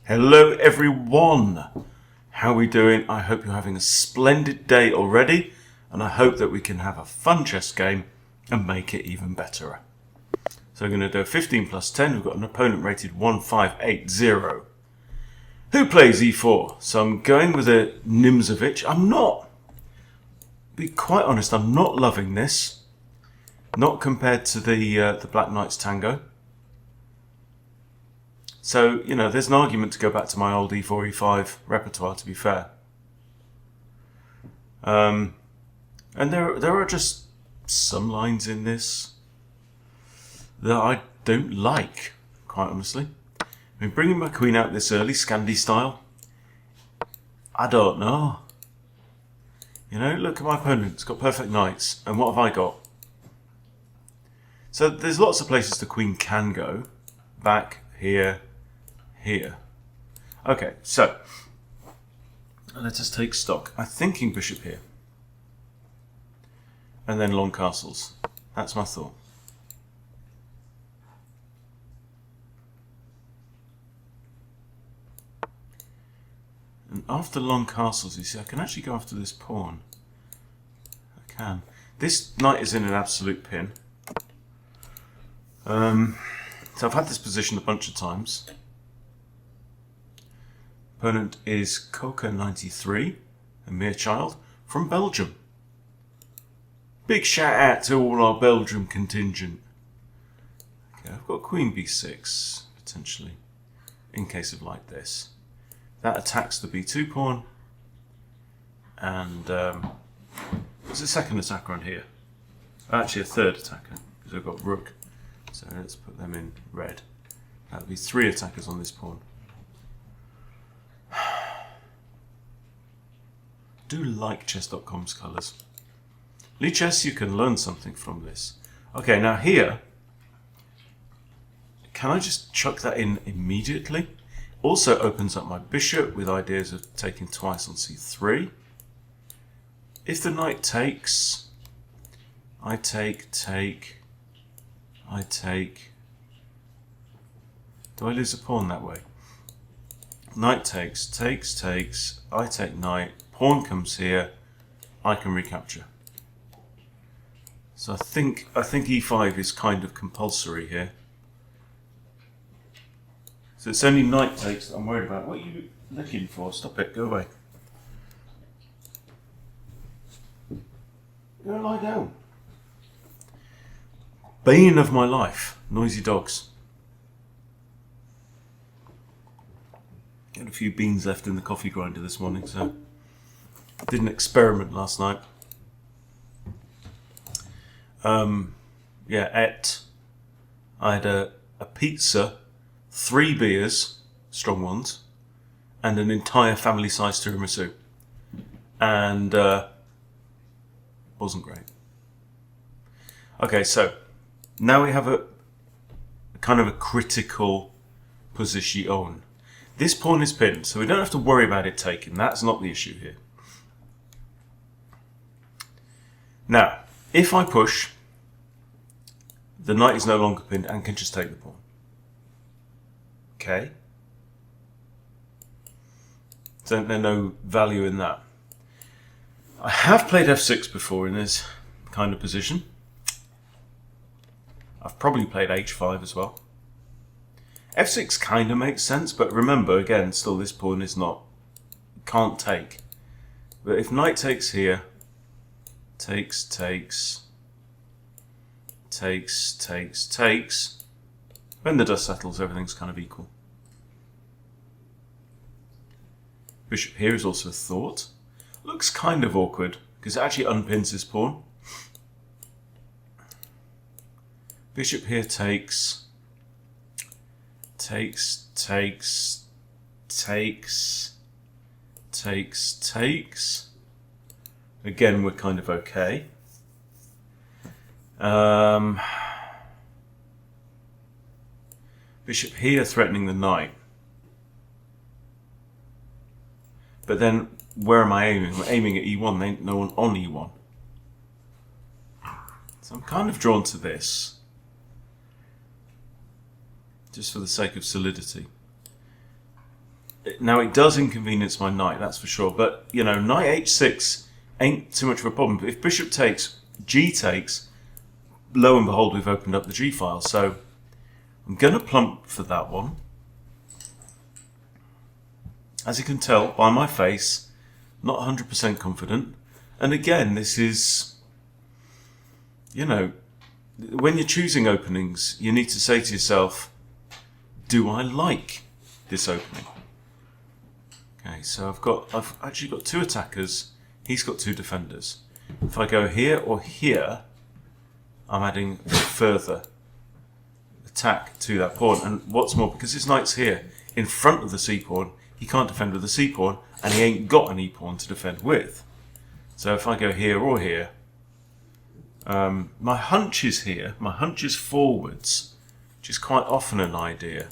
Hello everyone, how are we doing? I hope you're having a splendid day already, and I hope that we can have a fun chess game and make it even better. So we're going to do a 15 plus 10, we've got an opponent rated 1580. Who plays e4? So I'm going with a Nimzowitsch. To be quite honest, I'm not loving this. Not compared to the Black Knight's Tango. So, you know, there's an argument to go back to my old e4, e5 repertoire, to be fair. And there are just some lines in this that I don't like, quite honestly. I mean, bringing my queen out this early, Scandi style, I don't know. You know, look at my opponent, it's got perfect knights, and what have I got? So there's lots of places the queen can go. Back, here. Okay, so let us take stock. I'm thinking bishop here. And then long castles. That's my thought. And after long castles, you see, I can actually go after this pawn. I can. This knight is in an absolute pin. So I've had this position a bunch of times. Opponent is Coca93, a mere child, from Belgium. Big shout out to all our Belgium contingent. Okay, I've got Queen B6, potentially, in case of like this. That attacks the B2 pawn, and there's a second attacker on here. Actually a third attacker, because I've got Rook. So let's put them in red. That would be 3 attackers on this pawn. I do like chess.com's colours. Chess, you can learn something from this. Okay, now here, can I just chuck that in immediately? Also opens up my bishop with ideas of taking twice on c3. If the knight takes, I take. Do I lose a pawn that way? Knight takes, I take knight, pawn comes here, I can recapture. So I think e5 is kind of compulsory here. So it's only knight takes that I'm worried about. What are you looking for? Stop it, go away. Go and lie down. Bane of my life, noisy dogs. Got a few beans left in the coffee grinder this morning, so I did an experiment last night. I had a pizza, 3 beers, strong ones, and an entire family-sized tiramisu, and wasn't great. Okay, so now we have a kind of a critical position. This pawn is pinned, so we don't have to worry about it taking. That's not the issue here. Now, if I push, the knight is no longer pinned and can just take the pawn. Okay. So there's no value in that. I have played f6 before in this kind of position. I've probably played h5 as well. f6 kind of makes sense, but remember, again, still this pawn is can't take. But if knight takes here, takes, when the dust settles, everything's kind of equal. Bishop here is also a thought. Looks kind of awkward, because it actually unpins this pawn. Bishop here takes. Again, we're kind of okay. Bishop here threatening the knight. But then, where am I aiming? I'm aiming at e1, there ain't no one on e1. So I'm kind of drawn to this, just for the sake of solidity. Now, it does inconvenience my knight, that's for sure. But, you know, knight h6 ain't too much of a problem. But if bishop takes, g takes, lo and behold, we've opened up the g file. So I'm going to plump for that one. As you can tell by my face, not 100% confident. And again, this is, you know, when you're choosing openings, you need to say to yourself, do I like this opening? Okay, so I've actually got 2 attackers. He's got 2 defenders. If I go here or here, I'm adding further attack to that pawn. And what's more, because his knight's here in front of the c-pawn, he can't defend with the c-pawn, and he ain't got an e-pawn to defend with. So if I go here or here, my hunch is here, my hunch is forwards, which is quite often an idea.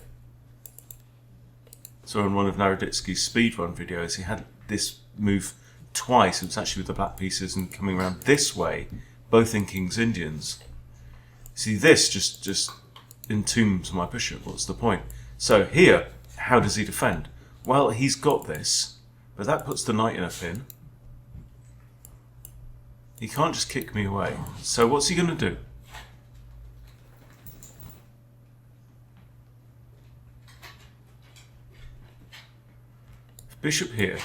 So in one of Naroditsky's speedrun videos, he had this move twice. It was actually with the black pieces and coming around this way, both in King's Indians. See, this just entombs my bishop. What's the point? So here, how does he defend? Well, he's got this, but that puts the knight in a pin. He can't just kick me away. So what's he going to do? Bishop here.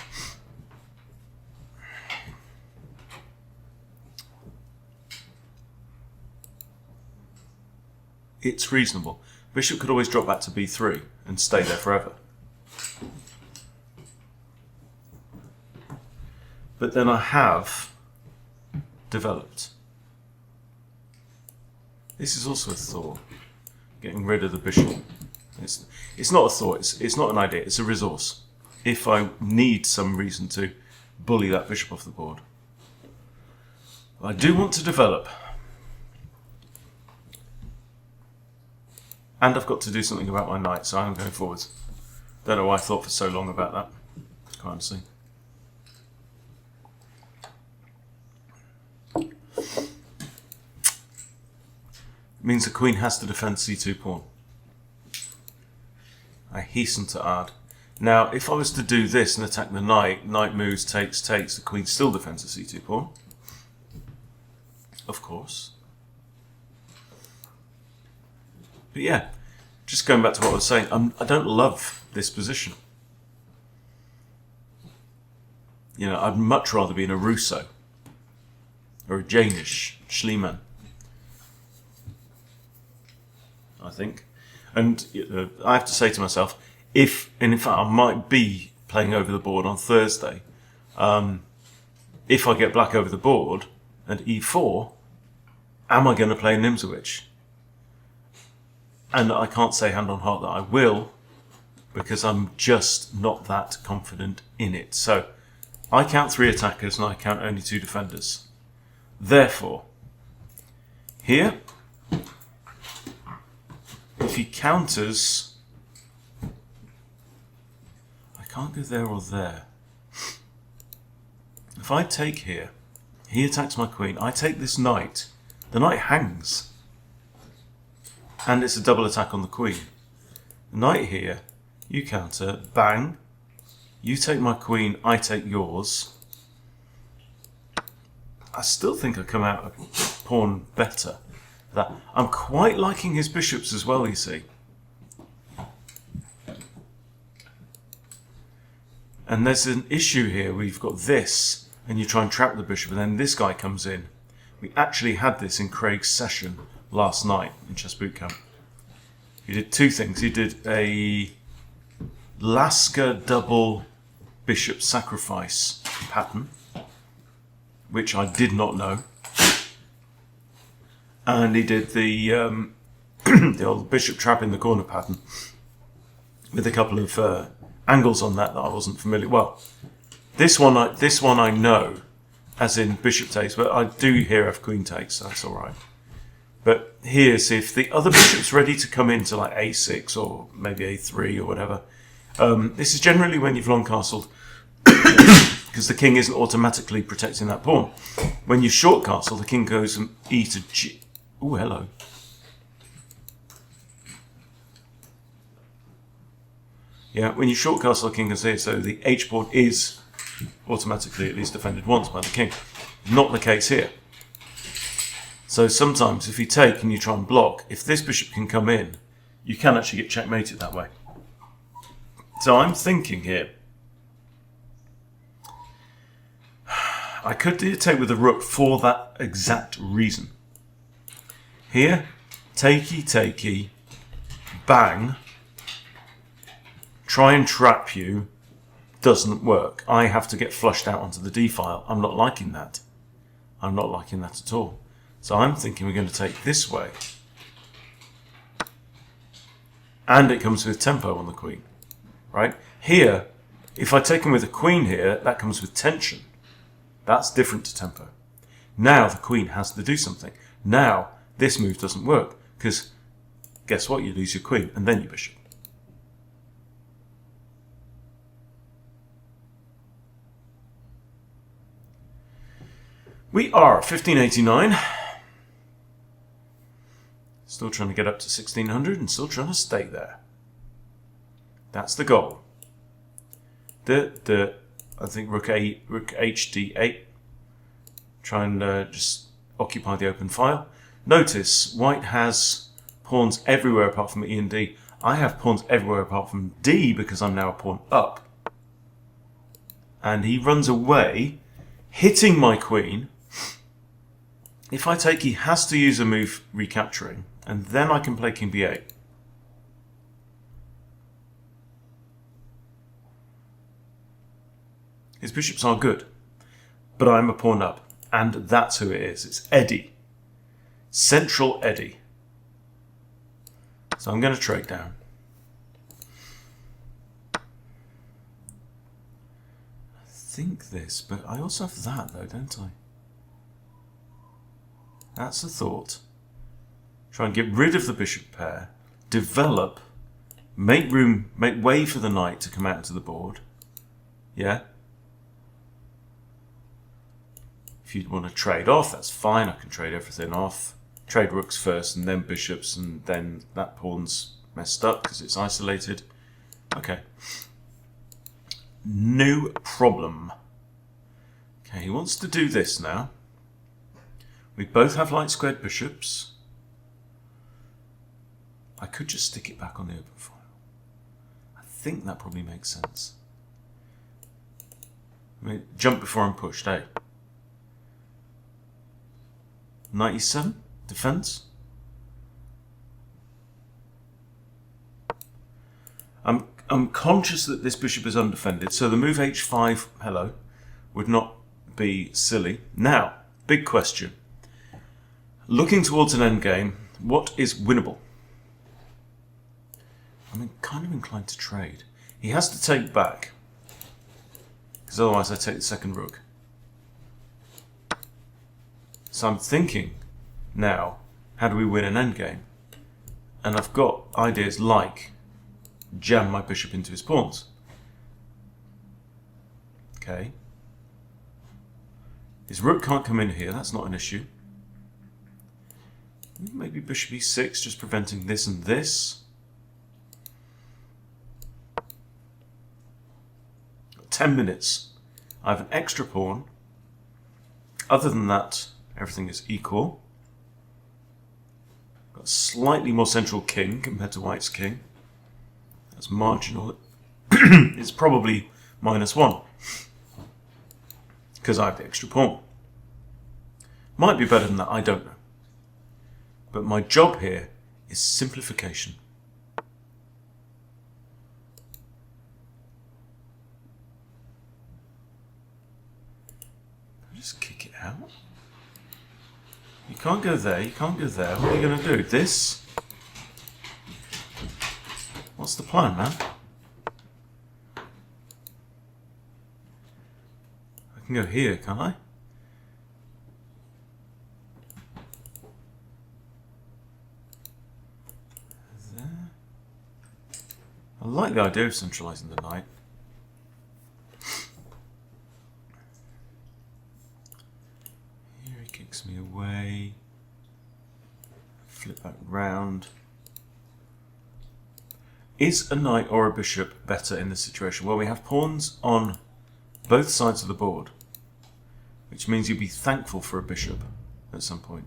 It's reasonable. Bishop could always drop back to b3 and stay there forever. But then I have developed. This is also a thought. Getting rid of the bishop. It's not a thought, it's not an idea, it's a resource. If I need some reason to bully that bishop off the board. I do want to develop. And I've got to do something about my knight, so I'm going forwards. Don't know why I thought for so long about that, quite honestly. It means the queen has to defend c2 pawn. I hasten to add. Now, if I was to do this and attack the knight, knight moves, takes, the queen still defends the c2 pawn. Of course. But yeah, just going back to what I was saying, I don't love this position. You know, I'd much rather be in a Russo or a Janisch Schliemann, I think. And I have to say to myself, and in fact I might be playing over the board on Thursday, if I get black over the board and e4, am I going to play Nimzowitsch? And I can't say hand on heart that I will, because I'm just not that confident in it. So I count 3 attackers and I count only 2 defenders. Therefore, here, if he counters, I can't go there or there. If I take here, he attacks my queen, I take this knight, the knight hangs. And it's a double attack on the queen. Knight here, you counter, bang. You take my queen, I take yours. I still think I come out a pawn better. That I'm quite liking his bishops as well, you see. And there's an issue here where you've got this, and you try and trap the bishop, and then this guy comes in. We actually had this in Craig's session last night in Chess Bootcamp. He did 2 things. He did a Lasker double bishop sacrifice pattern, which I did not know. And he did the the old bishop trap in the corner pattern with a couple of angles on that I wasn't familiar. Well, this one I know, as in bishop takes, but I do hear f queen takes, so that's all right. But here's if the other bishop's ready to come into like a6 or maybe a3 or whatever. This is generally when you've long castled, because the king isn't automatically protecting that pawn. When you short castle, the king goes from e to g. Oh, hello. Yeah, when you short castle king as here, so the h pawn is automatically at least defended once by the king. Not the case here. So sometimes if you take and you try and block, if this bishop can come in, you can actually get checkmated that way. So I'm thinking here, I could do a take with the rook for that exact reason. Here, takey, takey, bang, try and trap you, doesn't work. I have to get flushed out onto the d file. I'm not liking that. I'm not liking that at all. So I'm thinking we're going to take this way. And it comes with tempo on the queen. Right? Here, if I take him with a queen here, that comes with tension. That's different to tempo. Now the queen has to do something. Now this move doesn't work. Because guess what? You lose your queen and then your bishop. We are 1589. Still trying to get up to 1600 and still trying to stay there. That's the goal. I think rook hd8. Try and just occupy the open file. Notice white has pawns everywhere apart from E and D. I have pawns everywhere apart from D because I'm now a pawn up. And he runs away, hitting my queen. If I take, he has to use a move recapturing, and then I can play king b8. His bishops are good, but I'm a pawn up, and that's who it is. It's Eddie. Central Eddie. So I'm going to trade down. I think this, but I also have that though, don't I? That's a thought. Try and get rid of the bishop pair, develop, make room, make way for the knight to come out into the board. Yeah? If you want to trade off, that's fine. I can trade everything off. Trade rooks first and then bishops, and then that pawn's messed up because it's isolated. Okay. No problem. Okay, he wants to do this now. We both have light squared bishops. I could just stick it back on the open file. I think that probably makes sense. I mean, jump before I'm pushed, eh? 97, defense. I'm conscious that this bishop is undefended, so the move h5, hello, would not be silly. Now, big question. Looking towards an endgame, what is winnable? I'm kind of inclined to trade. He has to take back, because otherwise I take the second rook. So I'm thinking now, how do we win an endgame? And I've got ideas like jam my bishop into his pawns. Okay. His rook can't come in here, that's not an issue. Maybe bishop e6, just preventing this and this. Got 10 minutes. I have an extra pawn. Other than that, everything is equal. Got a slightly more central king compared to white's king. That's marginal. It's probably -1. Because I have the extra pawn. Might be better than that, I don't know. But my job here is simplification. Just kick it out. You can't go there, you can't go there. What are you going to do? This? What's the plan, man? I can go here, can't I? There. I like the idea of centralising the knight. Here he kicks me away. Flip that round. Is a knight or a bishop better in this situation? Well, we have pawns on both sides of the board, which means you'd be thankful for a bishop at some point.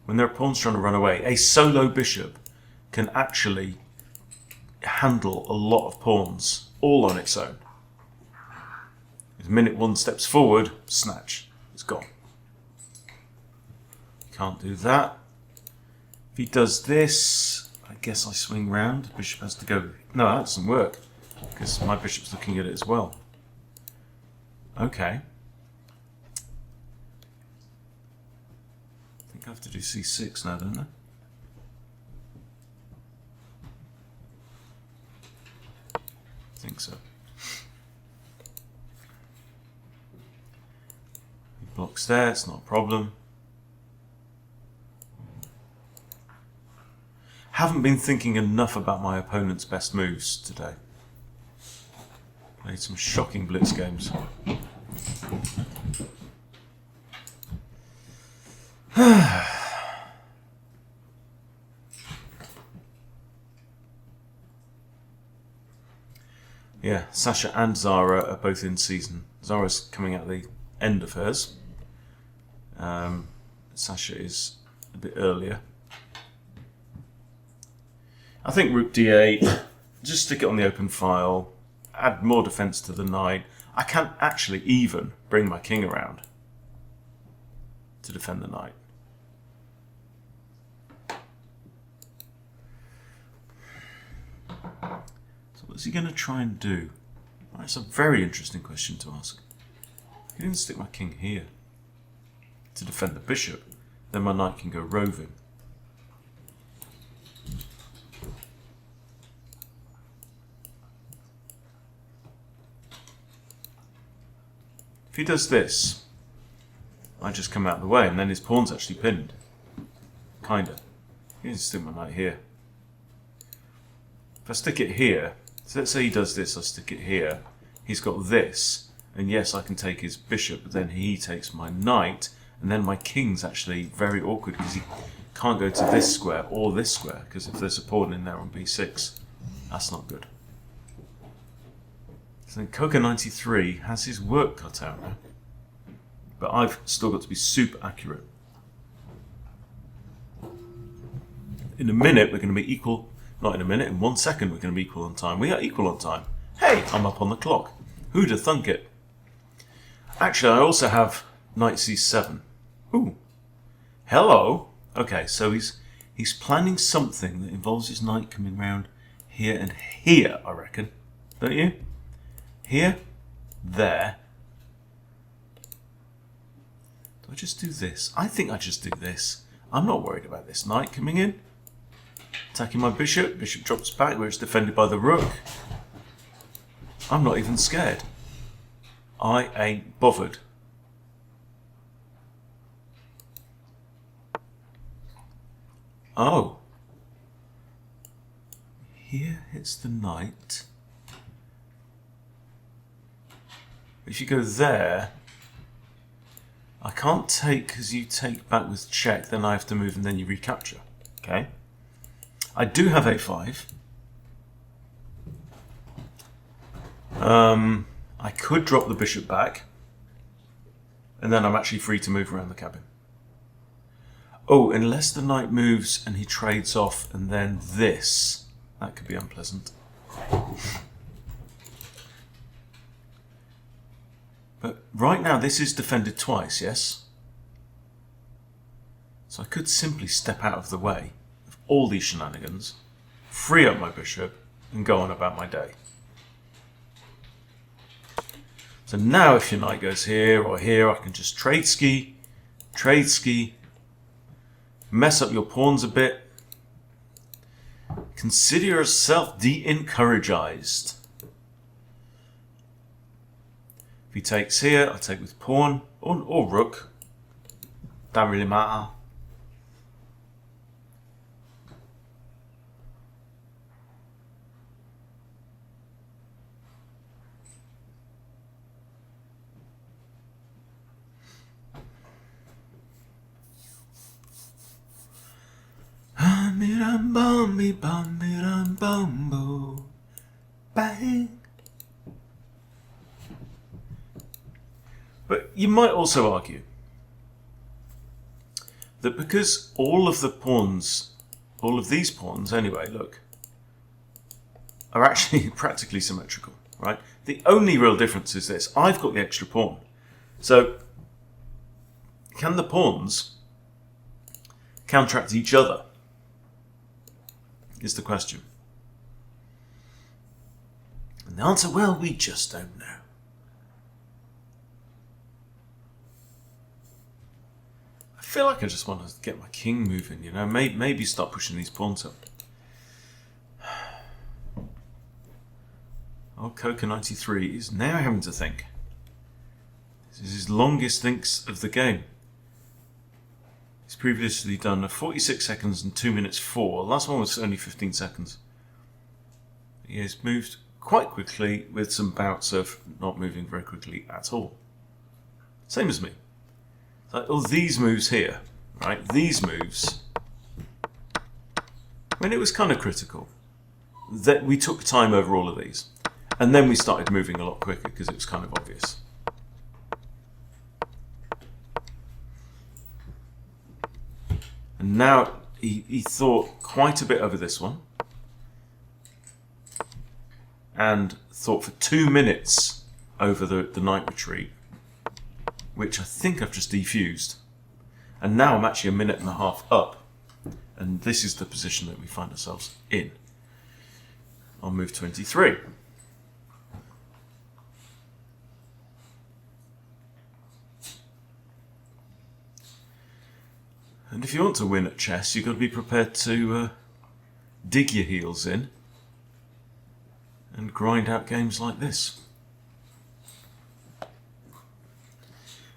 When there are pawns trying to run away, a solo bishop can actually handle a lot of pawns all on its own. The minute one steps forward, snatch, it's gone. Can't do that. If he does this, I guess I swing round. The bishop has to go. No, that doesn't work because my bishop's looking at it as well. Okay. I think I have to do c6 now, don't I? I think so. He blocks there, it's not a problem. Haven't been thinking enough about my opponent's best moves today. Played some shocking blitz games. Yeah, Sasha and Zara are both in season. Zara's coming out the end of hers. Sasha is a bit earlier. I think rook d8, just stick it on the open file, add more defence to the knight. I can't actually even bring my king around to defend the knight. So what's he going to try and do? That's a very interesting question to ask. If I didn't stick my king here to defend the bishop, then my knight can go roving. If he does this, I just come out of the way and then his pawn's actually pinned. Kinda. He can stick my knight here. If I stick it here, so let's say he does this, I stick it here, he's got this, and yes, I can take his bishop, but then he takes my knight, and then my king's actually very awkward because he can't go to this square or this square, because if there's a pawn in there on b6, that's not good. So Coca93 has his work cut out now. But I've still got to be super accurate. In a minute we're going to be equal, not in a minute, in 1 second we're going to be equal on time. We are equal on time. Hey, I'm up on the clock. Who'd have thunk it? Actually, I also have knight c7. Ooh. Hello. Okay, so he's planning something that involves his knight coming round here and here, I reckon. Don't you? Here, there. Do I just do this? I think I just do this. I'm not worried about this knight coming in. Attacking my bishop. Bishop drops back where it's defended by the rook. I'm not even scared. I ain't bothered. Oh. Here hits the knight. If you go there, I can't take because you take back with check, then I have to move and then you recapture. Okay. I do have a5. I could drop the bishop back and then I'm actually free to move around the cabin. Oh, unless the knight moves and he trades off and then this. That could be unpleasant. But right now this is defended twice, yes? So I could simply step out of the way of all these shenanigans, free up my bishop, and go on about my day. So now if your knight goes here or here, I can just trade ski, mess up your pawns a bit. Consider yourself de-encouraged. If he takes here, I take with pawn or rook. Don't really matter. Bam bam boom, bang. But you might also argue that because all of the pawns, all of these pawns anyway, look, are actually practically symmetrical, right? The only real difference is this. I've got the extra pawn. So, can the pawns counteract each other? Is the question. And the answer, well, we just don't know. I feel like I just want to get my king moving, you know, maybe start pushing these pawns up. Oh, Coca93 is now having to think. This is his longest thinks of the game. He's previously done 46 seconds and 2 minutes 4. The last one was only 15 seconds. He has moved quite quickly with some bouts of not moving very quickly at all. Same as me. Like all these moves here, right? These moves. I mean, it was kind of critical that we took time over all of these. And then we started moving a lot quicker because it was kind of obvious. And now he thought quite a bit over this one. And thought for 2 minutes over the knight retreat, which I think I've just defused. And now I'm actually a minute and a half up. And this is the position that we find ourselves in on move 23. And if you want to win at chess, you've got to be prepared to dig your heels in and grind out games like this.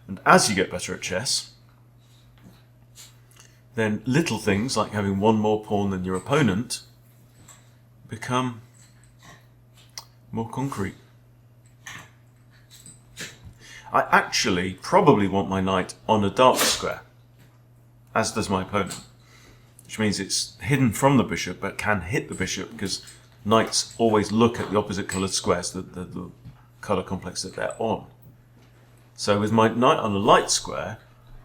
And as you get better at chess, then little things like having one more pawn than your opponent become more concrete. I actually probably want my knight on a dark square, as does my opponent, which means it's hidden from the bishop but can hit the bishop because knights always look at the opposite coloured squares, the colour complex that they're on. So with my knight on a light square,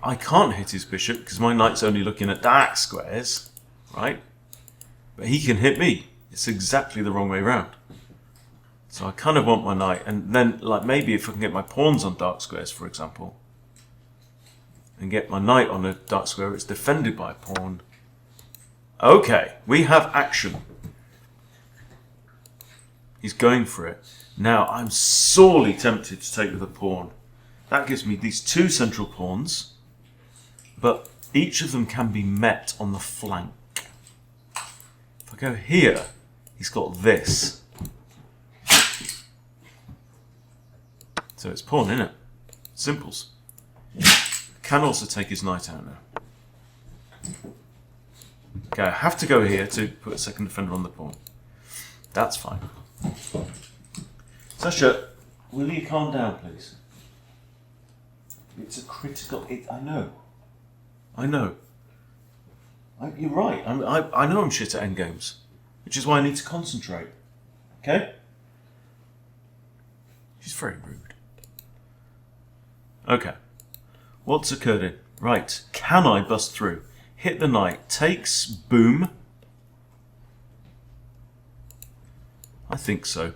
I can't hit his bishop because my knight's only looking at dark squares, right? But he can hit me. It's exactly the wrong way around. So I kind of want my knight, and then like maybe if I can get my pawns on dark squares, for example, and get my knight on a dark square, it's defended by a pawn. Okay, we have action. He's going for it. Now, I'm sorely tempted to take with a pawn. That gives me these two central pawns, but each of them can be met on the flank. If I go here, he's got this. So it's pawn, innit? Simples. Can also take his knight out now. Okay, I have to go here to put a second defender on the pawn. That's fine. Sasha, will you calm down, please? It's a critical... I know. You're right. I know I'm shit at endgames, which is why I need to concentrate. Okay? She's very rude. Okay. What's occurred in? Right. Can I bust through? Hit the knight. Takes. Boom. I think so.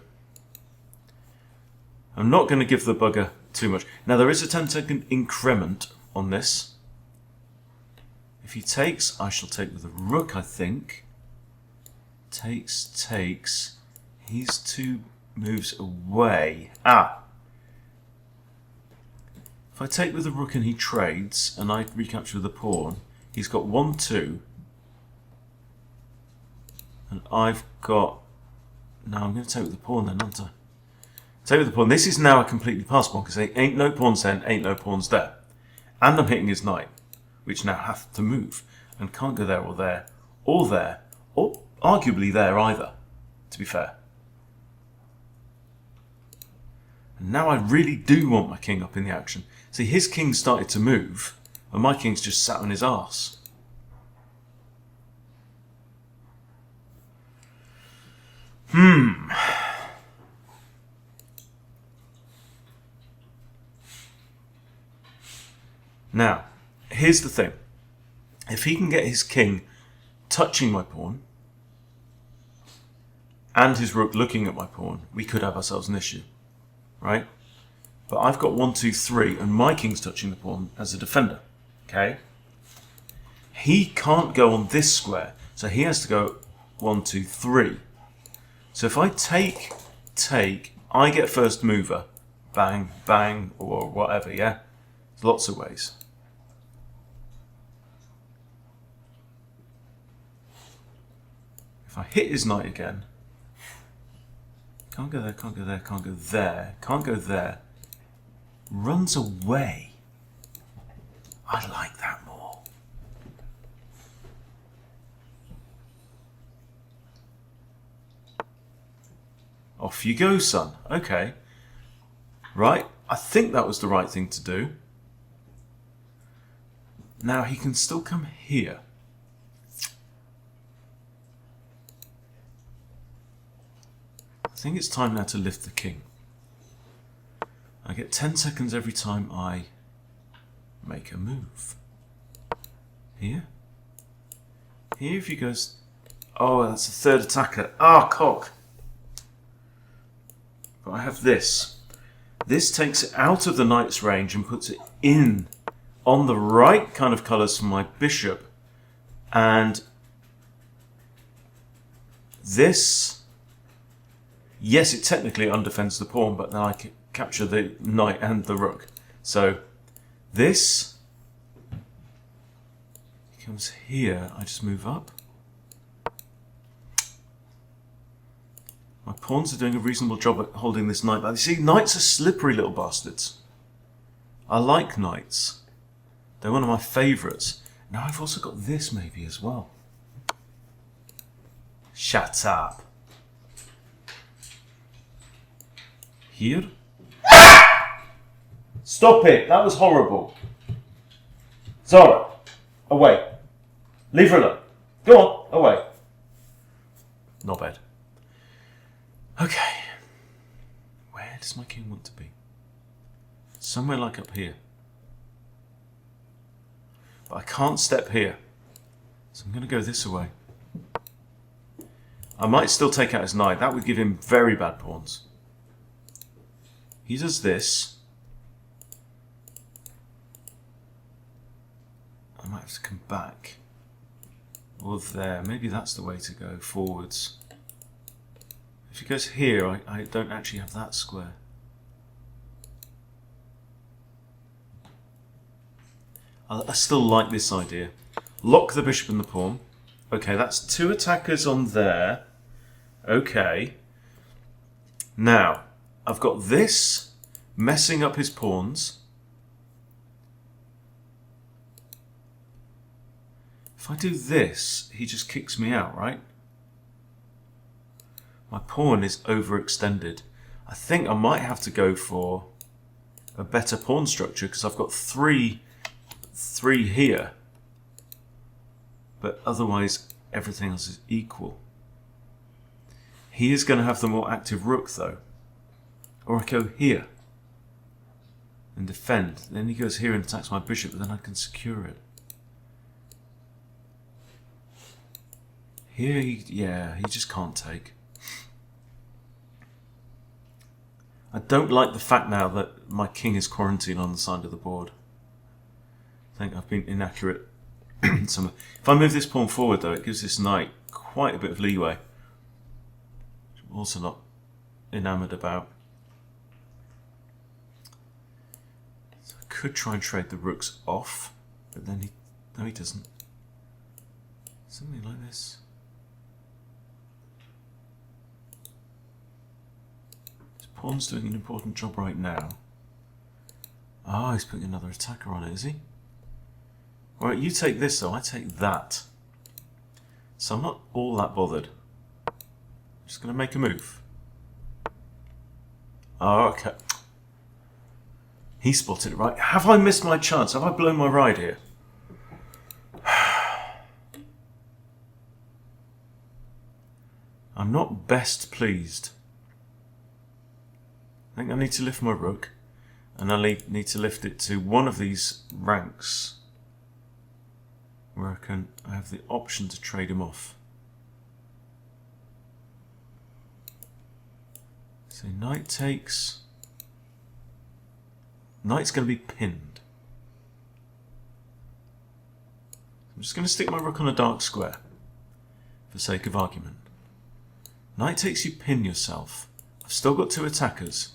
I'm not going to give the bugger too much. Now there is a 10-second increment on this. If he takes, I shall take with the rook, I think. Takes. He's 2 moves away. If I take with the rook and he trades, and I recapture the pawn, he's got 1, 2. And I've got... No, I'm going to take with the pawn then, aren't I? Take with the pawn. This is now a completely passed pawn, because there ain't no pawns there and ain't no pawns there. And I'm hitting his knight, which now has to move, and can't go there, or arguably there either, to be fair. And now I really do want my king up in the action. See, his king started to move, and my king's just sat on his arse. Now, here's the thing. If he can get his king touching my pawn and his rook looking at my pawn, we could have ourselves an issue, right? But I've got 1, 2, 3, and my king's touching the pawn as a defender, okay? He can't go on this square, so he has to go 1, 2, 3. So if I take, I get first mover, bang, bang, or whatever, yeah? There's lots of ways. If I hit his knight again, can't go there, can't go there, can't go there, can't go there, runs away. I like that more. Off you go, son. Okay. Right, I think that was the right thing to do. Now he can still come here. I think it's time now to lift the king. I get 10 seconds every time I make a move. Here. Here if he goes... Oh, that's a third attacker. Ah, cock. But I have this. This takes it out of the knight's range and puts it in on the right kind of colours for my bishop. And this... Yes, it technically undefends the pawn, but then I can capture the knight and the rook. So this comes here. I just move up. My pawns are doing a reasonable job at holding this knight back. You see, knights are slippery little bastards. I like knights. They're one of my favourites. Now I've also got this maybe as well. Shut up. Here. Stop it! That was horrible. Zora, away. Leave her alone. Go on, away. Not bad. Okay. Where does my king want to be? Somewhere like up here. But I can't step here. So I'm going to go this way. I might still take out his knight. That would give him very bad pawns. He does this. I might have to come back. Or there. Maybe that's the way to go. Forwards. If he goes here, I don't actually have that square. I still like this idea. Lock the bishop and the pawn. Okay, that's 2 attackers on there. Okay. Now, I've got this messing up his pawns. If I do this, he just kicks me out, right? My pawn is overextended. I think I might have to go for a better pawn structure because I've got three here. But otherwise, everything else is equal. He is going to have the more active rook, though. Or I go here and defend. Then he goes here and attacks my bishop, but then I can secure it. Here, he just can't take. I don't like the fact now that my king is quarantined on the side of the board. I think I've been inaccurate. If I move this pawn forward, though, it gives this knight quite a bit of leeway. Which I'm also not enamoured about. So I could try and trade the rooks off, but then no, he doesn't. Something like this. His pawn's doing an important job right now. Ah, he's putting another attacker on it, is he? Alright, you take this though, I take that. So I'm not all that bothered. I'm just going to make a move. Oh, okay. He spotted it right. Have I missed my chance? Have I blown my ride here? I'm not best pleased. I think I need to lift my rook, and I need to lift it to one of these ranks where I have the option to trade him off. So knight takes. Knight's going to be pinned. I'm just going to stick my rook on a dark square for sake of argument. Knight takes, you pin yourself. I've still got two attackers.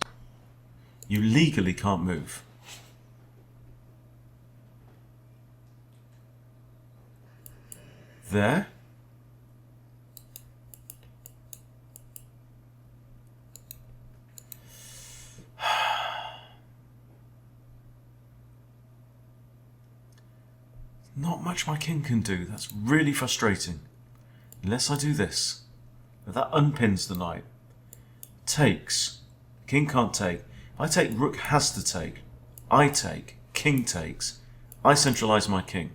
You legally can't move. There. Not much my king can do. That's really frustrating. Unless I do this. But that unpins the knight. Takes. King can't take. If I take, rook has to take. I take. King takes. I centralise my king.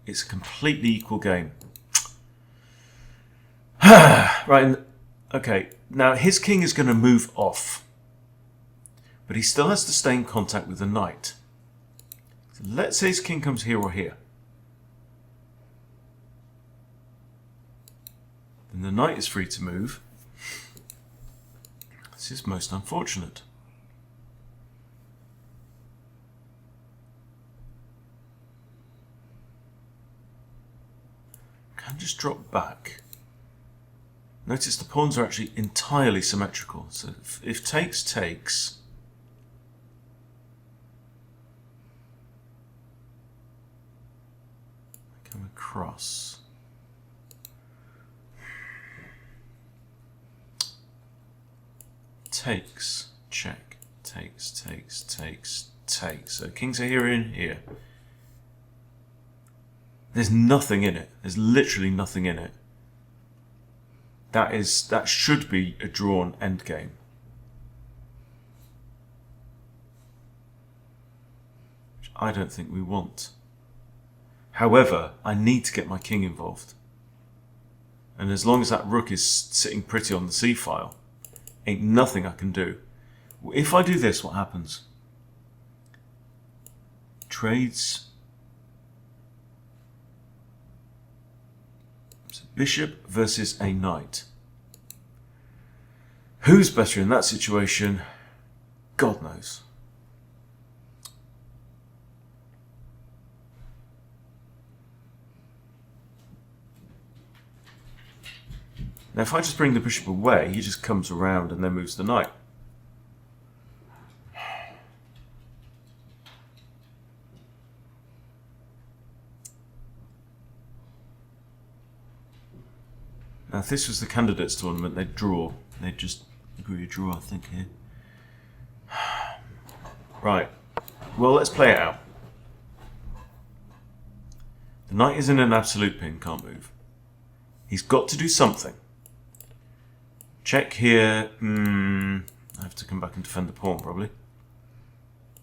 It's a completely equal game. Right. Okay. Now his king is going to move off. But he still has to stay in contact with the knight. So let's say his king comes here or here. Then the knight is free to move. This is most unfortunate. Can just drop back. Notice the pawns are actually entirely symmetrical. So if takes takes, I come across. Takes, check, takes, takes, takes, takes. So kings are here and here. There's nothing in it. There's literally nothing in it. That should be a drawn endgame. Which I don't think we want. However, I need to get my king involved. And as long as that rook is sitting pretty on the c-file, ain't nothing I can do. If I do this, what happens? Trades. So bishop versus a knight. Who's better in that situation? God knows. Now if I just bring the bishop away, he just comes around and then moves the knight. Now if this was the candidates tournament, they'd draw. They'd just agree to draw, I think, here. Right. Well, let's play it out. The knight is in an absolute pin, can't move. He's got to do something. Check here. I have to come back and defend the pawn, probably.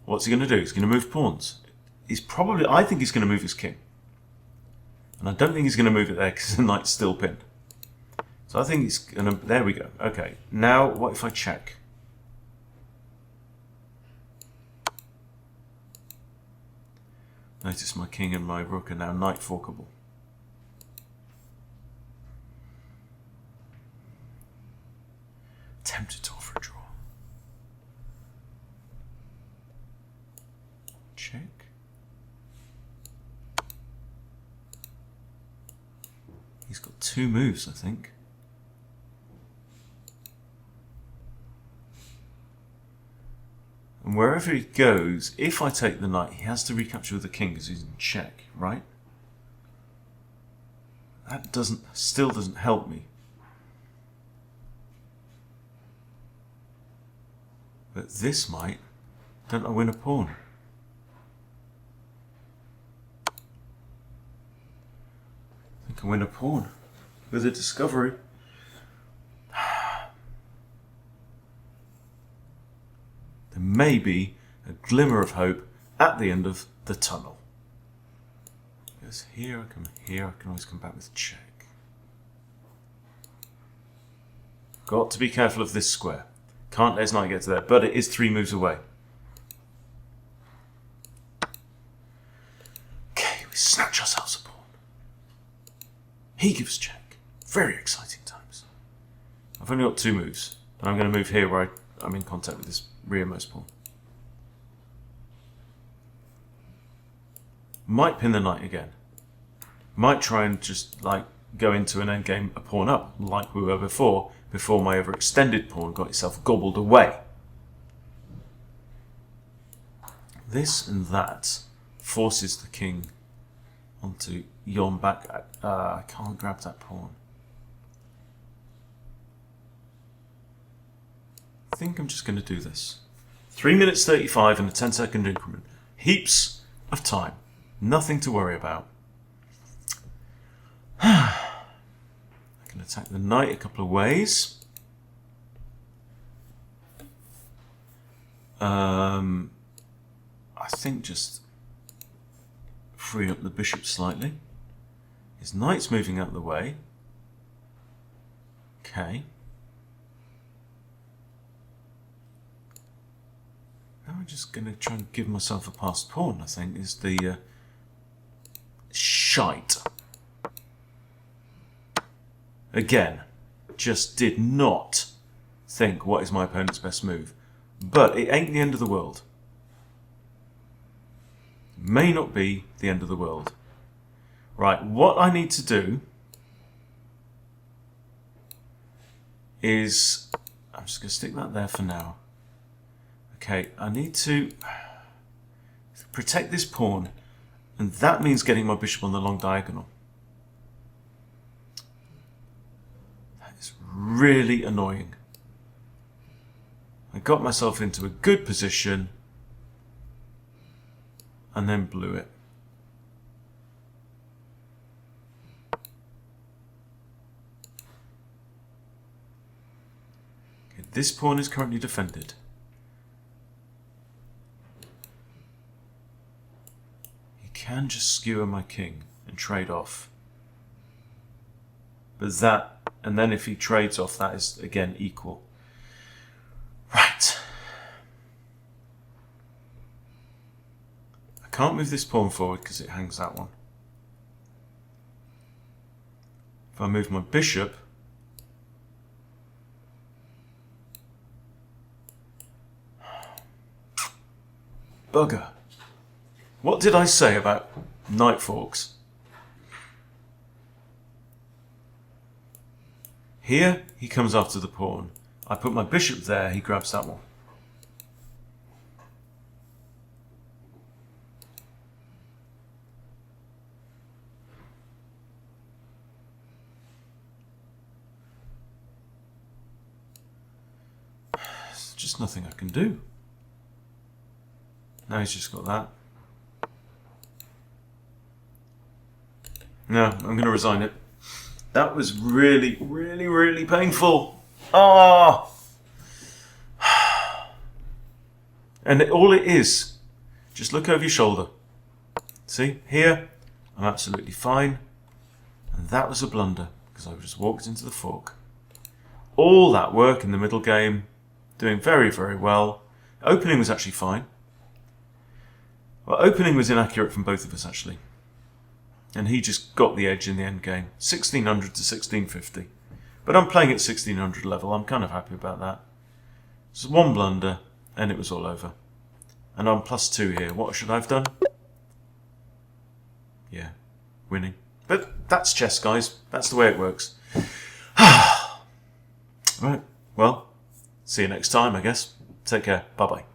What's he going to do? He's going to move pawns. I think he's going to move his king. And I don't think he's going to move it there because the knight's still pinned. So I think he's going to... There we go. Okay. Now, what if I check? Notice my king and my rook are now knight forkable. Tempted to offer a draw. Check. He's got two moves, I think. And wherever he goes, if I take the knight, he has to recapture with the king because he's in check, right? That still doesn't help me. But this might. Don't I win a pawn? I think I win a pawn with a discovery. There may be a glimmer of hope at the end of the tunnel. Because here, I come here, I can always come back with check. Got to be careful of this square. Can't let his knight get to there, but it is 3 moves away. Okay, we snatch ourselves a pawn. He gives check. Very exciting times. I've only got 2 moves, and I'm going to move here where I'm in contact with this rearmost pawn. Might pin the knight again. Might try and just like go into an endgame a pawn up, like we were before my overextended pawn got itself gobbled away. This and that forces the king onto yon back. I can't grab that pawn. I think I'm just going to do this. 3 minutes 35 in a 10-second increment. Heaps of time. Nothing to worry about. I can attack the knight a couple of ways. I think just free up the bishop slightly. His knight's moving out of the way. Okay. Now I'm just going to try and give myself a passed pawn, I think, is the shite. Again, just did not think what is my opponent's best move. But it ain't the end of the world. May not be the end of the world. Right, what I need to do is... I'm just going to stick that there for now. Okay, I need to protect this pawn, and that means getting my bishop on the long diagonal. That is really annoying. I got myself into a good position and then blew it. Okay, this pawn is currently defended. He can just skewer my king and trade off. But that, and then if he trades off, that is again equal. Right. I can't move this pawn forward because it hangs that one. If I move my bishop, bugger. What did I say about knight forks? Here, he comes after the pawn. I put my bishop there, he grabs that one. There's just nothing I can do. Now he's just got that. No, I'm going to resign it. That was really, really, really painful. Ah! And all it is, just look over your shoulder. See, here, I'm absolutely fine. And that was a blunder, because I just walked into the fork. All that work in the middle game, doing very, very well. Opening was actually fine. Well, opening was inaccurate from both of us, actually. And he just got the edge in the end game. 1600 to 1650. But I'm playing at 1600 level. I'm kind of happy about that. Just one blunder, and it was all over. And I'm +2 here. What should I have done? Yeah, winning. But that's chess, guys. That's the way it works. Right, well, see you next time, I guess. Take care. Bye-bye.